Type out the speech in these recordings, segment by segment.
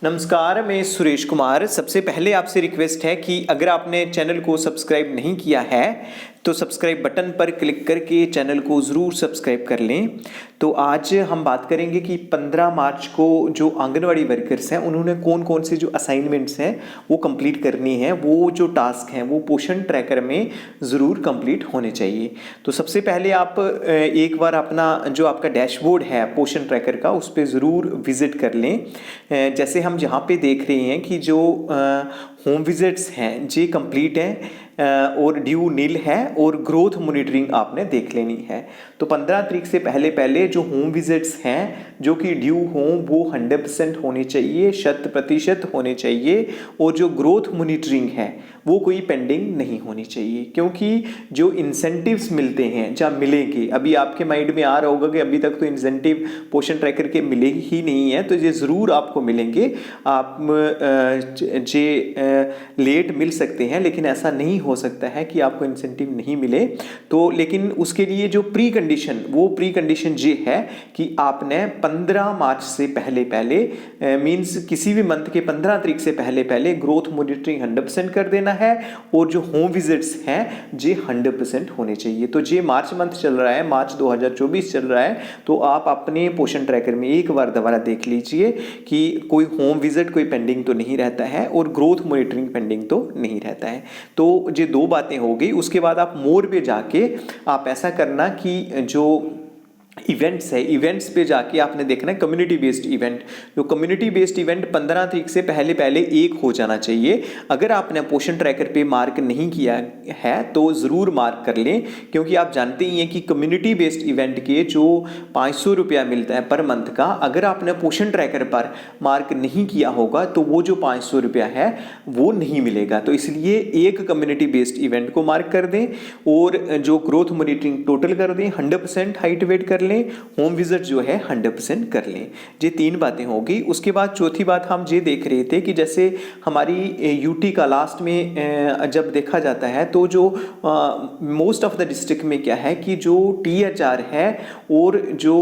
नमस्कार, मैं सुरेश कुमार। सबसे पहले आपसे रिक्वेस्ट है कि अगर आपने चैनल को सब्सक्राइब नहीं किया है तो सब्सक्राइब बटन पर क्लिक करके चैनल को ज़रूर सब्सक्राइब कर लें। तो आज हम बात करेंगे कि 15 मार्च को जो आंगनवाड़ी वर्कर्स हैं उन्होंने कौन कौन से जो असाइनमेंट्स हैं वो कंप्लीट करनी है, वो जो टास्क हैं वो पोषण ट्रैकर में ज़रूर कंप्लीट होने चाहिए। तो सबसे पहले आप एक बार अपना जो आपका डैशबोर्ड है पोषण ट्रैकर का उस पर ज़रूर विज़िट कर लें। जैसे हम यहाँ पे देख रहे हैं कि जो होम विजिट्स हैं ये कंप्लीट हैं और ड्यू नील है और ग्रोथ मॉनिटरिंग आपने देख लेनी है। तो 15 तारीख से पहले पहले जो होम विजिट्स हैं जो कि ड्यू हों वो 100% होने चाहिए, 100% होने चाहिए। और जो ग्रोथ मॉनिटरिंग है वो कोई पेंडिंग नहीं होनी चाहिए, क्योंकि जो इंसेंटिव्स मिलते हैं या मिलेंगे, अभी आपके माइंड में आ रहा होगा कि अभी तक तो इंसेंटिव पोषण ट्रैकर के मिले ही नहीं है, तो ये ज़रूर आपको मिलेंगे। आप लेट मिल सकते हैं लेकिन ऐसा नहीं हो सकता है कि आपको इंसेंटिव नहीं मिले। तो लेकिन उसके लिए जो प्री कंडीशन ये है कि आपने 15 मार्च से पहले पहले मींस किसी भी मंथ के 15 तारीख से पहले पहले ग्रोथ मॉनिटरिंग 100% कर देना है और जो होम विजिट्स हैं ये 100% होने चाहिए। तो ये मार्च मंथ चल रहा है, मार्च 2024 चल रहा है, तो आप अपने पोषण ट्रैकर में एक बार दोबारा देख लीजिए कि कोई होम विजिट कोई पेंडिंग तो नहीं रहता है और ग्रोथ मॉनिटरिंग पेंडिंग तो नहीं रहता है। तो ये दो बातें हो गई। उसके बाद आप मोर पे जाके आप ऐसा करना कि जो इवेंट्स है, इवेंट्स पे जाके आपने देखना है कम्युनिटी बेस्ड इवेंट। जो कम्युनिटी बेस्ड इवेंट 15 तारीख से पहले पहले एक हो जाना चाहिए। अगर आपने पोषण ट्रैकर पे मार्क नहीं किया है तो ज़रूर मार्क कर लें, क्योंकि आप जानते ही हैं कि कम्युनिटी बेस्ड इवेंट के जो 500 रुपया मिलता है पर मंथ का, अगर आपने पोषण ट्रैकर पर मार्क नहीं किया होगा तो वो जो 500 रुपया है वो नहीं मिलेगा। तो इसलिए एक कम्युनिटी बेस्ड इवेंट को मार्क कर दें और जो ग्रोथ मॉनिटरिंग टोटल कर दें, 100% हाइट वेट कर लें, होम विजिट जो है 100% कर लें। ये तीन बातें होगी। उसके बाद चौथी बात हम ये देख रहे थे कि जैसे हमारी यूटी का लास्ट में जब देखा जाता है तो जो मोस्ट ऑफ द डिस्ट्रिक्ट में क्या है कि जो THR है और जो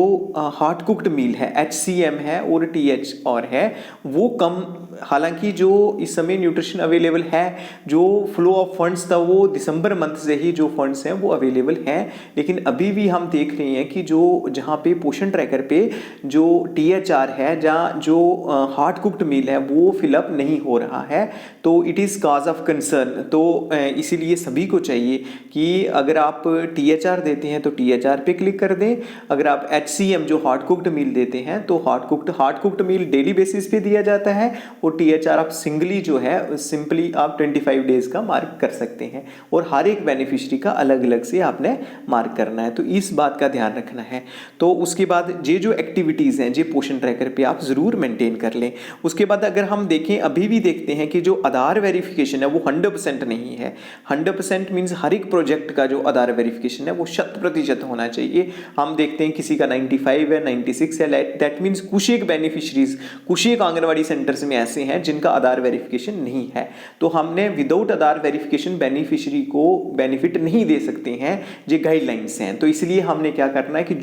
हार्ड कुक्ड मील है HCM है और THR है वो कम। हालांकि जो इस समय न्यूट्रिशन अवेलेबल है, जो फ्लो ऑफ फंड्स था वो दिसंबर मंथ से ही जो फंड्स हैं वो अवेलेबल हैं, लेकिन अभी भी हम देख रहे हैं कि जो जहाँ पे पोषण ट्रैकर पे जो THR है, जहाँ जो हार्ड कुक्ड मील है वो फिलअप नहीं हो रहा है, तो it is cause of concern. तो इसीलिए सभी को चाहिए कि अगर आप THR देते हैं तो THR पे क्लिक कर दें। अगर आप HCM जो हार्ड कुक्ड मील देते हैं तो hard cooked meal daily basis पे दिया जाता है और THR आप सिंगली जो है सिंपली आप 25 डेज का मार्क कर सकते हैं और हर एक बेनिफिशियरी का अलग अलग से आपने मार्क करना है। तो इस बात का ध्यान रखना है। तो उसके बाद ये जो एक्टिविटीज़ हैं ये पोषण ट्रैकर पे आप ज़रूर मेंटेन कर लें। उसके बाद अगर हम देखें, अभी भी देखते हैं कि जो आधार वेरिफिकेशन है वो 100% नहीं है। 100% मीन्स हर एक प्रोजेक्ट का जो आधार वेरिफिकेशन है वो 100% होना चाहिए। हम देखते हैं किसी का 95 है, 96 है, दैट मीन्स कुछ एक बेनिफिशरीज, कुछ एक आंगनवाड़ी सेंटर्स में ऐसे हैं जिनका आधार वेरिफिकेशन नहीं है, तो हमने विदाउट आधार वेरिफिकेशन बेनिफिशरी को बेनिफिट नहीं दे सकते हैं। ये गाइडलाइंस हैं। तो इसलिए हमने क्या करना है कि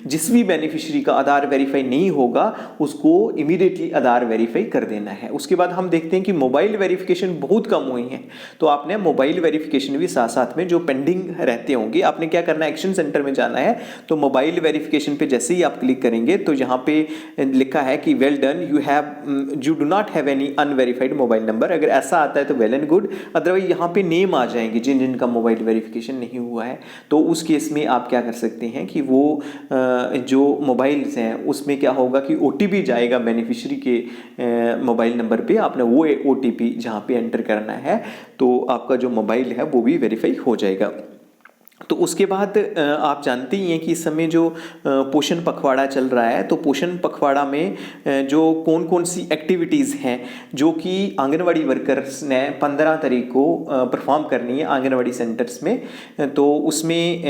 जिस भी बेनिफिशरी का आधार वेरीफाई नहीं होगा उसको इमीडिएटली आधार वेरीफाई कर देना है। उसके बाद हम देखते हैं कि मोबाइल वेरिफिकेशन बहुत कम हुई है, तो आपने मोबाइल वेरिफिकेशन भी साथ साथ में जो पेंडिंग रहते होंगे आपने क्या करना है, एक्शन सेंटर में जाना है। तो मोबाइल वेरिफिकेशन पे जैसे ही आप क्लिक करेंगे तो यहाँ पे लिखा है कि well done, you do not have any unverified mobile number. अगर ऐसा आता है तो वेल एंड गुड, अदरवाइज यहाँ पे नेम आ जाएंगे जिनका मोबाइल वेरिफिकेशन नहीं हुआ है। तो उस केस में आप क्या कर सकते हैं कि वो जो मोबाइल्स हैं उसमें क्या होगा कि OTP जाएगा बेनिफिशियरी के मोबाइल नंबर पे, आपने वो OTP जहाँ पे एंटर करना है तो आपका जो मोबाइल है वो भी वेरीफाई हो जाएगा। तो उसके बाद आप जानते ही हैं कि इस समय जो पोषण पखवाड़ा चल रहा है, तो पोषण पखवाड़ा में जो कौन कौन सी एक्टिविटीज़ हैं जो कि आंगनवाड़ी वर्कर्स ने 15 तारीख को परफॉर्म करनी है आंगनवाड़ी सेंटर्स में, तो उसमें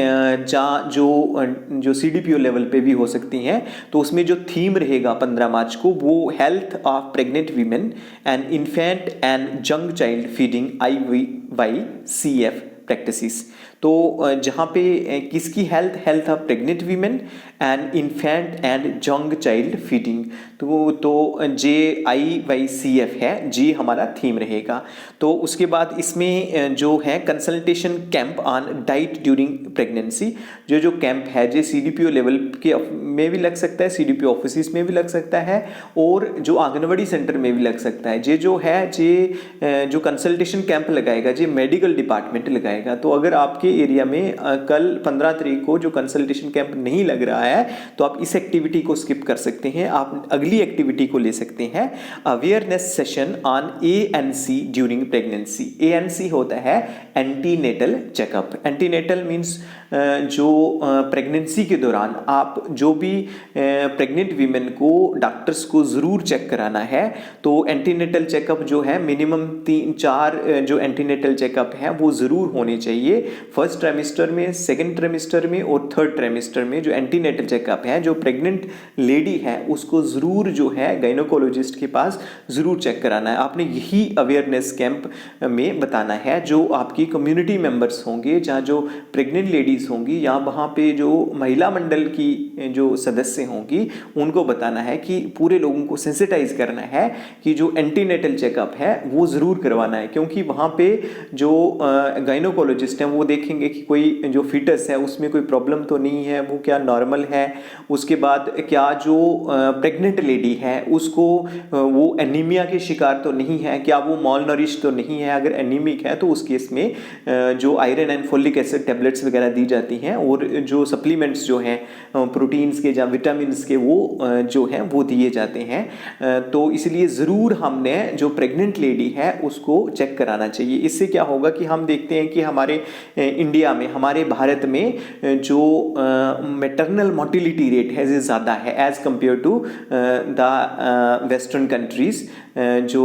जो CDPO लेवल पे भी हो सकती हैं। तो उसमें जो थीम रहेगा 15 मार्च को वो health of pregnant women and infant and young child feeding IVCF practices. तो जहाँ पे किसकी health of pregnant women and infant and young child feeding, तो JIYCF है, जी हमारा थीम रहेगा। तो उसके बाद इसमें जो है consultation camp on diet during pregnancy, जो कैंप है जो CDPO लेवल के में भी लग सकता है, CDPO ऑफिस में भी लग सकता है और जो आंगनवाड़ी सेंटर में भी लग सकता है। जे जो है जो कंसल्टेशन कैंप लगाएगा जे मेडिकल डिपार्टमेंट लगाएगा। तो अगर आपके एरिया में कल 15 तारीख को जो कंसल्टेशन कैंप नहीं लग रहा है तो आप इस एक्टिविटी को स्किप कर सकते हैं, आप अगली एक्टिविटी को ले सकते हैं, awareness session on ANC during pregnancy. ANC होता है एंटीनेटल चेकअप। एंटीनेटल मीन्स जो प्रेगनेंसी के दौरान आप जो भी प्रेग्नेंट वीमेन को डॉक्टर्स को ज़रूर चेक कराना है। तो एंटीनेटल चेकअप जो है मिनिमम 3-4 जो एंटीनेटल चेकअप है वो ज़रूर होने चाहिए, फर्स्ट ट्राइमेस्टर में, सेकंड ट्राइमेस्टर में और थर्ड ट्राइमेस्टर में। जो एंटीनेटल चेकअप है जो प्रेग्नेंट लेडी है उसको ज़रूर जो है गायनोकोलॉजिस्ट के पास ज़रूर चेक कराना है। आपने यही अवेयरनेस कैंप में बताना है। जो आपकी कम्युनिटी मेंबर्स होंगे, जहाँ जो प्रेग्नेंट लेडीज़ होंगी या वहाँ पे जो महिला मंडल की जो सदस्य होंगी उनको बताना है कि पूरे लोगों को सेंसिटाइज करना है कि जो एंटीनेटल चेकअप है वो ज़रूर करवाना है। क्योंकि वहाँ पे जो गायनोकोलॉजिस्ट हैं वो देखेंगे कि कोई जो फीटस है उसमें कोई प्रॉब्लम तो नहीं है, वो क्या नॉर्मल है। उसके बाद क्या जो प्रेग्नेंट लेडी है उसको वो एनीमिया के शिकार तो नहीं है, क्या वो मॉल नरिश तो नहीं है। अगर एनीमिक है तो उस केस में जो iron and folic acid tablets वगैरह दी जाती हैं और जो सप्लीमेंट्स जो हैं प्रोटीन्स के या विटामिन्स के वो जो हैं वो दिए जाते हैं। तो इसलिए ज़रूर हमने जो प्रेग्नेंट लेडी है उसको चेक कराना चाहिए। इससे क्या होगा कि हम देखते हैं कि हमारे इंडिया में, हमारे भारत में जो मैटरनल मोर्टिलिटी रेट है ज़्यादा है as compare to the western countries. जो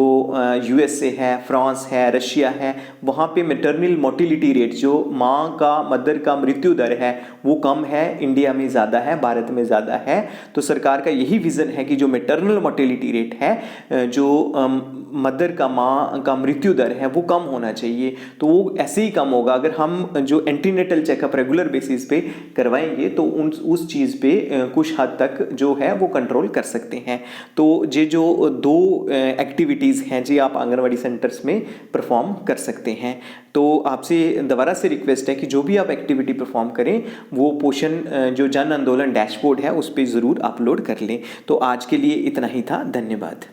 USA है, फ्रांस है, रशिया है, वहाँ पे मैटरनल मोर्टिलिटी रेट जो माँ का, मदर का मृत्यु दर है वो कम है, इंडिया में ज़्यादा है, भारत में ज़्यादा है। तो सरकार का यही विज़न है कि जो मैटरनल मोर्टिलिटी रेट है, जो मदर का, माँ का मृत्यु दर है वो कम होना चाहिए। तो वो ऐसे ही कम होगा अगर हम जो एंटीनेटल चेकअप रेगुलर बेसिस पे करवाएंगे तो उस चीज़ पे कुछ हद तक जो है वो कंट्रोल कर सकते हैं। तो ये जो 2 एक्टिविटीज़ हैं जी आप आंगनवाड़ी सेंटर्स में परफॉर्म कर सकते हैं। तो आपसे दोबारा से रिक्वेस्ट है कि जो भी आप एक्टिविटी परफॉर्म करें वो पोषण जो जन आंदोलन डैशबोर्ड है उस पर ज़रूर अपलोड कर लें। तो आज के लिए इतना ही था, धन्यवाद।